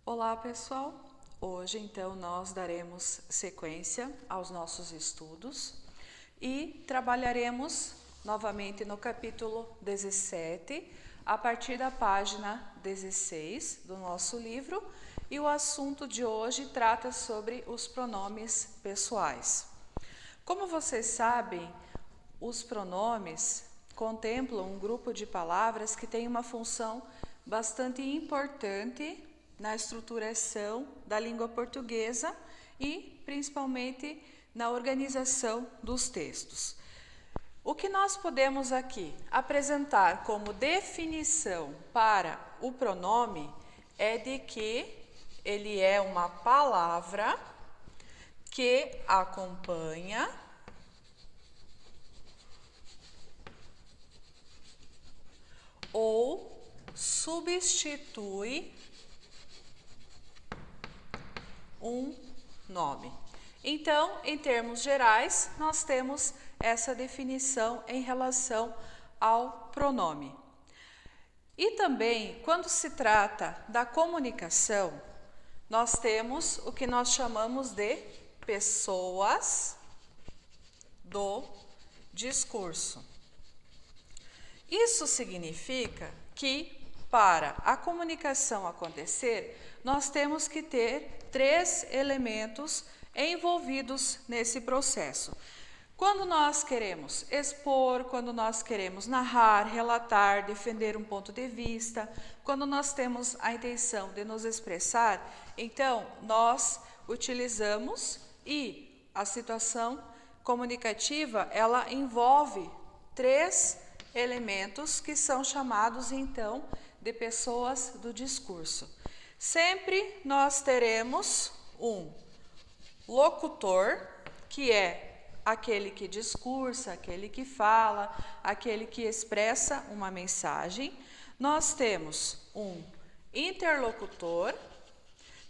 Olá, pessoal! Hoje, então, nós daremos sequência aos nossos estudos e trabalharemos novamente no capítulo 17, a partir da página 16 do nosso livro, e o assunto de hoje trata sobre os pronomes pessoais. Como vocês sabem, os pronomes contemplam um grupo de palavras que tem uma função bastante importante na estruturação da língua portuguesa e principalmente na organização dos textos. O que nós podemos aqui apresentar como definição para o pronome é de que ele é uma palavra que acompanha ou substitui um nome. Então, em termos gerais, nós temos essa definição em relação ao pronome. E também, quando se trata da comunicação, nós temos o que nós chamamos de pessoas do discurso. Isso significa que, para a comunicação acontecer, nós temos que ter 3 elementos envolvidos nesse processo. Quando nós queremos expor, quando nós queremos narrar, relatar, defender um ponto de vista, quando nós temos a intenção de nos expressar, então nós utilizamos, e a situação comunicativa, ela envolve 3 elementos que são chamados então de pessoas do discurso. Sempre nós teremos um locutor, que é aquele que discursa, aquele que fala, aquele que expressa uma mensagem. Nós temos um interlocutor,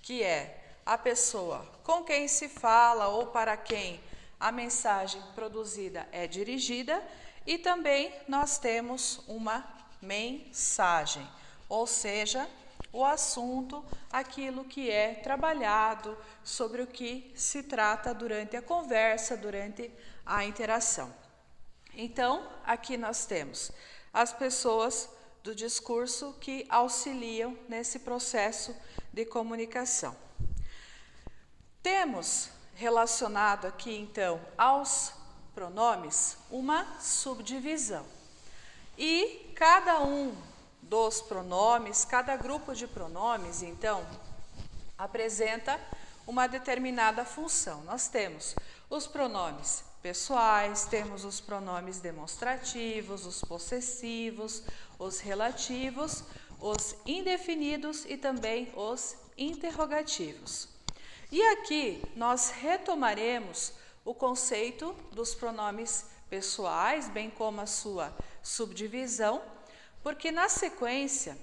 que é a pessoa com quem se fala ou para quem a mensagem produzida é dirigida. E também nós temos uma mensagem, ou seja, o assunto, aquilo que é trabalhado, sobre o que se trata durante a conversa, durante a interação. Então, aqui nós temos as pessoas do discurso que auxiliam nesse processo de comunicação. Temos relacionado aqui, então, aos pronomes, uma subdivisão. E cada um dos pronomes, cada grupo de pronomes, então, apresenta uma determinada função. Nós temos os pronomes pessoais, temos os pronomes demonstrativos, os possessivos, os relativos, os indefinidos e também os interrogativos. E aqui nós retomaremos o conceito dos pronomes pessoais, bem como a sua subdivisão, porque na sequência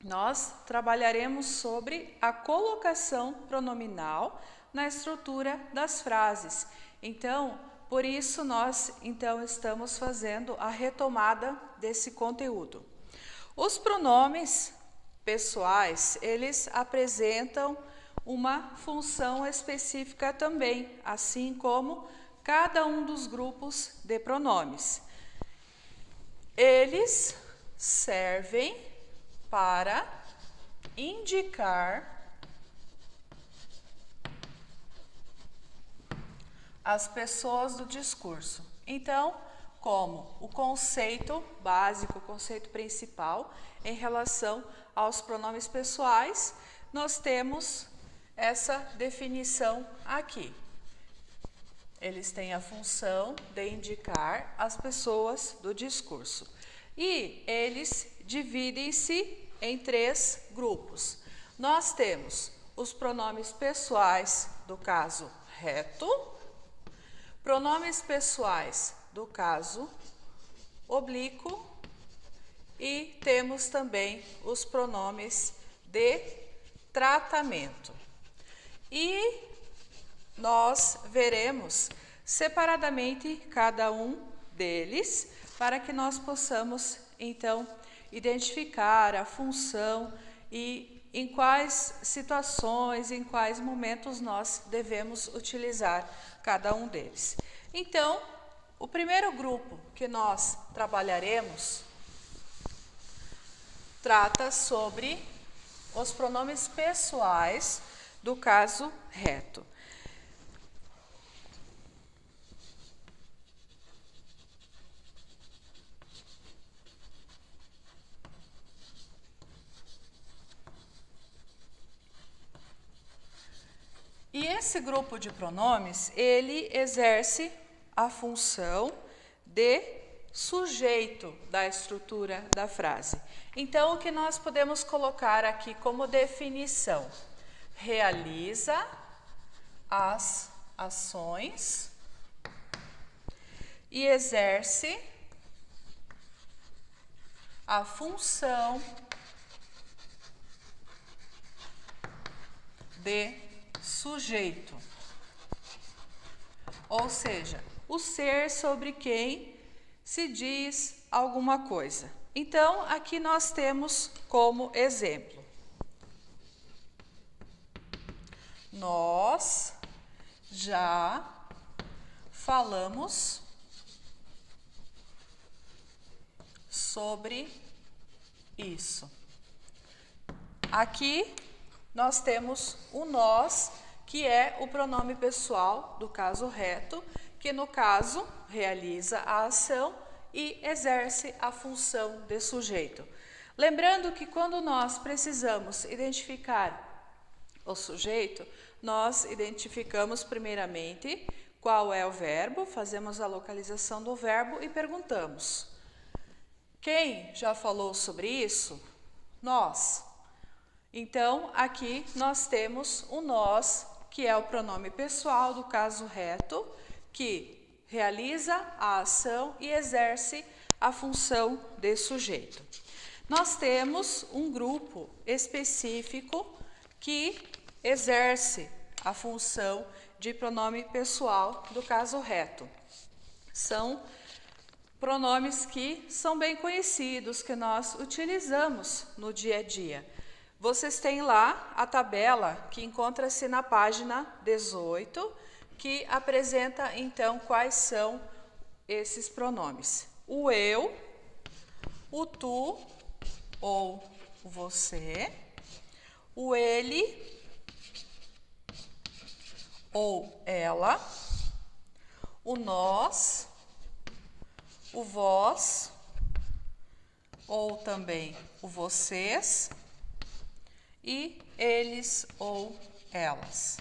nós trabalharemos sobre a colocação pronominal na estrutura das frases. Então, por isso nós estamos fazendo a retomada desse conteúdo. Os pronomes pessoais, eles apresentam uma função específica também, assim como cada um dos grupos de pronomes. Eles servem para indicar as pessoas do discurso. Então, como o conceito básico, o conceito principal em relação aos pronomes pessoais, nós temos essa definição aqui. Eles têm a função de indicar as pessoas do discurso. E eles dividem-se em 3 grupos. Nós temos os pronomes pessoais do caso reto, pronomes pessoais do caso oblíquo e temos também os pronomes de tratamento. E nós veremos separadamente cada um deles para que nós possamos, então, identificar a função e em quais situações, em quais momentos nós devemos utilizar cada um deles. Então, o primeiro grupo que nós trabalharemos trata sobre os pronomes pessoais do caso reto. E esse grupo de pronomes, ele exerce a função de sujeito da estrutura da frase. Então, o que nós podemos colocar aqui como definição? Realiza as ações e exerce a função de sujeito, ou seja, o ser sobre quem se diz alguma coisa. Então, aqui nós temos como exemplo: nós já falamos sobre isso. Aqui nós temos o nós, que é o pronome pessoal do caso reto, que no caso realiza a ação e exerce a função de sujeito. Lembrando que quando nós precisamos identificar o sujeito, nós identificamos primeiramente qual é o verbo, fazemos a localização do verbo e perguntamos: quem já falou sobre isso? Nós. Então, aqui nós temos o nós, que é o pronome pessoal do caso reto, que realiza a ação e exerce a função de sujeito. Nós temos um grupo específico que exerce a função de pronome pessoal do caso reto. São pronomes que são bem conhecidos, que nós utilizamos no dia a dia. Vocês têm lá a tabela que encontra-se na página 18, que apresenta então quais são esses pronomes: o eu, o tu ou você, o ele ou ela, o nós, o vós ou também o vocês e eles ou elas.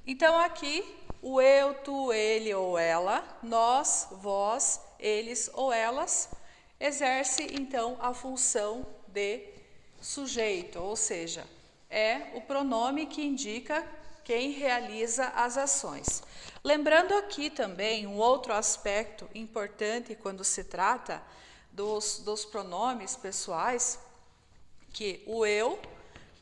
Então, aqui, o eu, tu, ele ou ela, nós, vós, eles ou elas, exerce, então, a função de sujeito, ou seja, é o pronome que indica quem realiza as ações. Lembrando aqui também um outro aspecto importante quando se trata dos pronomes pessoais, que o eu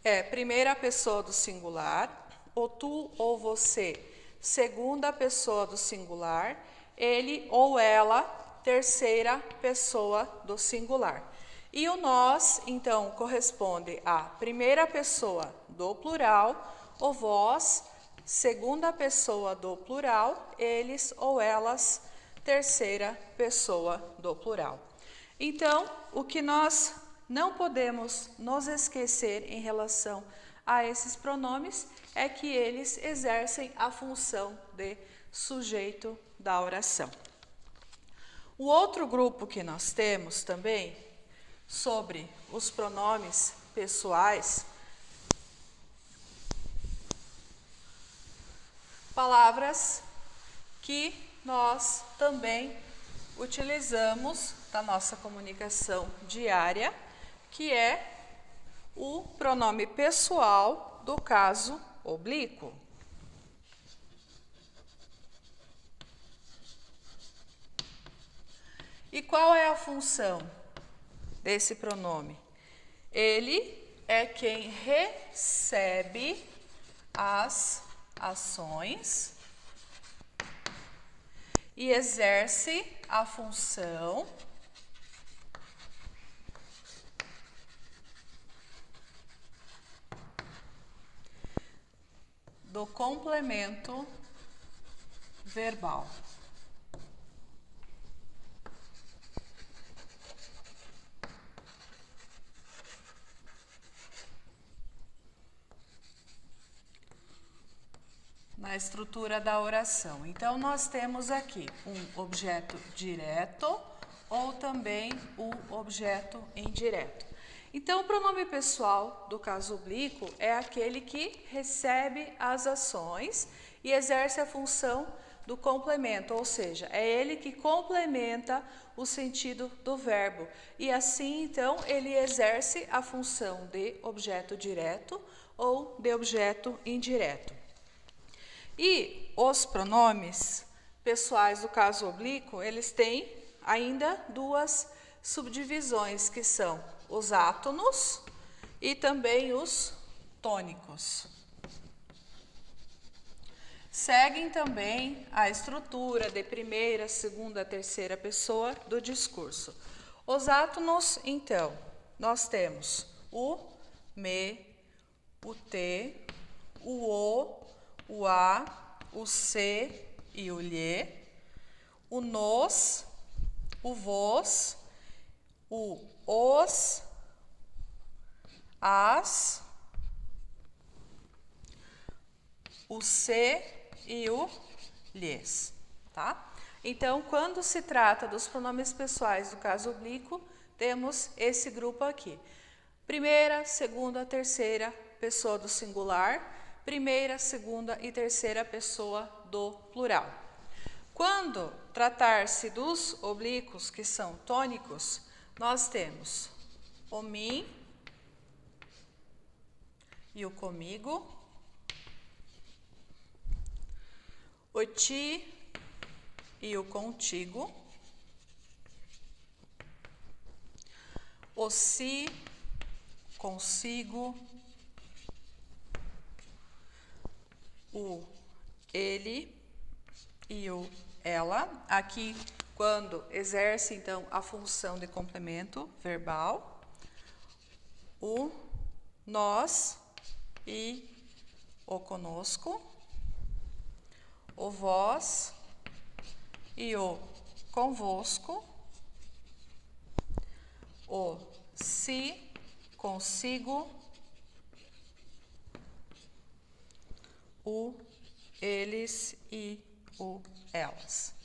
é primeira pessoa do singular, o tu ou você, segunda pessoa do singular, ele ou ela, terceira pessoa do singular. E o nós, então, corresponde à primeira pessoa do plural, o vós, segunda pessoa do plural, eles ou elas, terceira pessoa do plural. Então, o que nós não podemos nos esquecer em relação a esses pronomes é que eles exercem a função de sujeito da oração. O outro grupo que nós temos também sobre os pronomes pessoais, palavras que nós também utilizamos na nossa comunicação diária, que é o pronome pessoal do caso oblíquo. E qual é a função desse pronome? Ele é quem recebe as ações e exerce a função do complemento verbal. Na estrutura da oração. Então, nós temos aqui um objeto direto ou também o objeto indireto. Então, o pronome pessoal do caso oblíquo é aquele que recebe as ações e exerce a função do complemento, ou seja, é ele que complementa o sentido do verbo. E assim, então, ele exerce a função de objeto direto ou de objeto indireto. E os pronomes pessoais do caso oblíquo, eles têm ainda duas subdivisões, que são os átonos e também os tônicos. Seguem também a estrutura de primeira, segunda, terceira pessoa do discurso. Os átonos, então, nós temos o me, o te, o a, o se e o lhe, o nos, o vos, o os, as, o se e o lhes, tá? Então, quando se trata dos pronomes pessoais do caso oblíquo, temos esse grupo aqui. Primeira, segunda, terceira pessoa do singular, primeira, segunda e terceira pessoa do plural. Quando tratar-se dos oblíquos, que são tônicos, nós temos o mim e o comigo, o ti e o contigo, o si, consigo, o ele e o ela. Aqui, quando exerce, então, a função de complemento verbal, o nós e o conosco, o vós e o convosco, o si, consigo, o eles e o elas.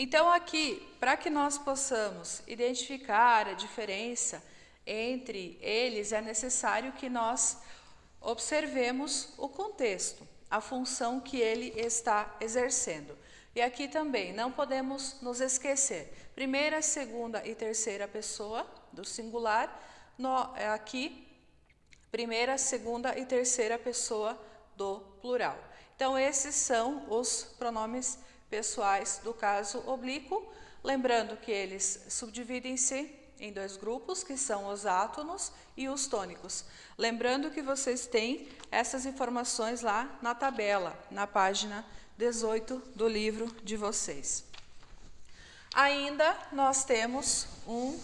Então, aqui, para que nós possamos identificar a diferença entre eles, é necessário que nós observemos o contexto, a função que ele está exercendo. E aqui também não podemos nos esquecer. Primeira, segunda e terceira pessoa do singular, aqui, primeira, segunda e terceira pessoa do plural. Então, esses são os pronomes pessoais do caso oblíquo, lembrando que eles subdividem-se em dois grupos, que são os átonos e os tônicos. Lembrando que vocês têm essas informações lá na tabela, na página 18 do livro de vocês. Ainda nós temos um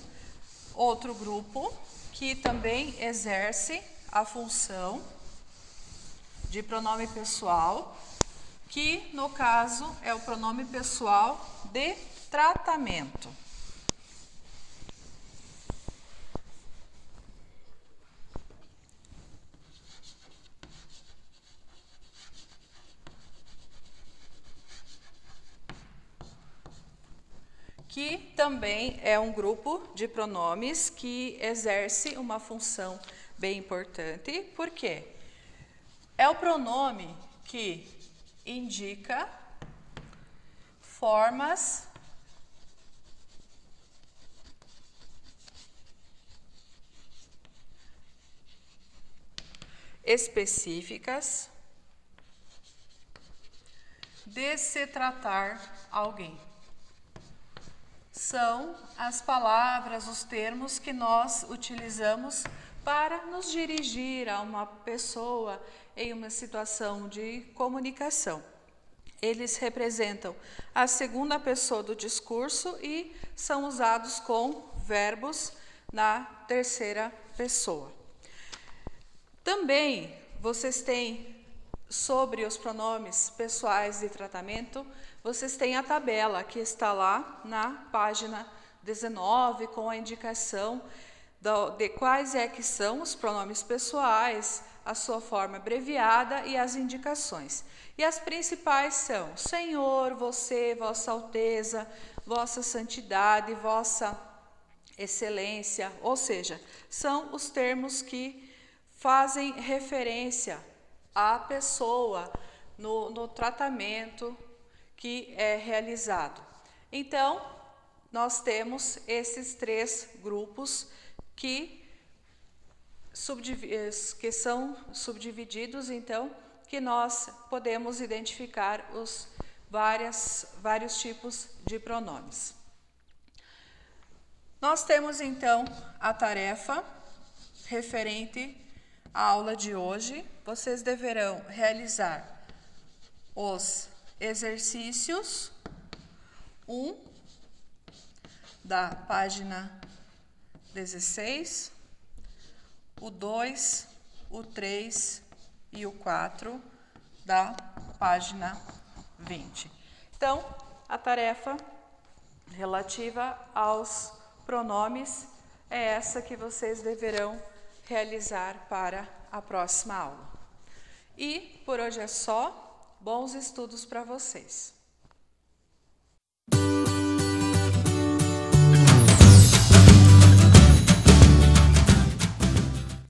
outro grupo que também exerce a função de pronome pessoal, que no caso é o pronome pessoal de tratamento. Que também é um grupo de pronomes que exerce uma função bem importante, porque é o pronome que indica formas específicas de se tratar alguém. São as palavras, os termos que nós utilizamos para nos dirigir a uma pessoa em uma situação de comunicação. Eles representam a segunda pessoa do discurso e são usados com verbos na terceira pessoa. Também vocês têm sobre os pronomes pessoais de tratamento, vocês têm a tabela que está lá na página 19, com a indicação de quais que são os pronomes pessoais, a sua forma abreviada e as indicações. E as principais são Senhor, você, Vossa Alteza, Vossa Santidade, Vossa Excelência, ou seja, são os termos que fazem referência à pessoa no tratamento que é realizado. Então, nós temos esses 3 grupos que são subdivididos, então, que nós podemos identificar os vários tipos de pronomes. Nós temos, então, a tarefa referente à aula de hoje. Vocês deverão realizar os exercícios 1 da página 16, o 2, o 3 e o 4 da página 20. Então, a tarefa relativa aos pronomes é essa que vocês deverão realizar para a próxima aula. E por hoje é só. Bons estudos para vocês.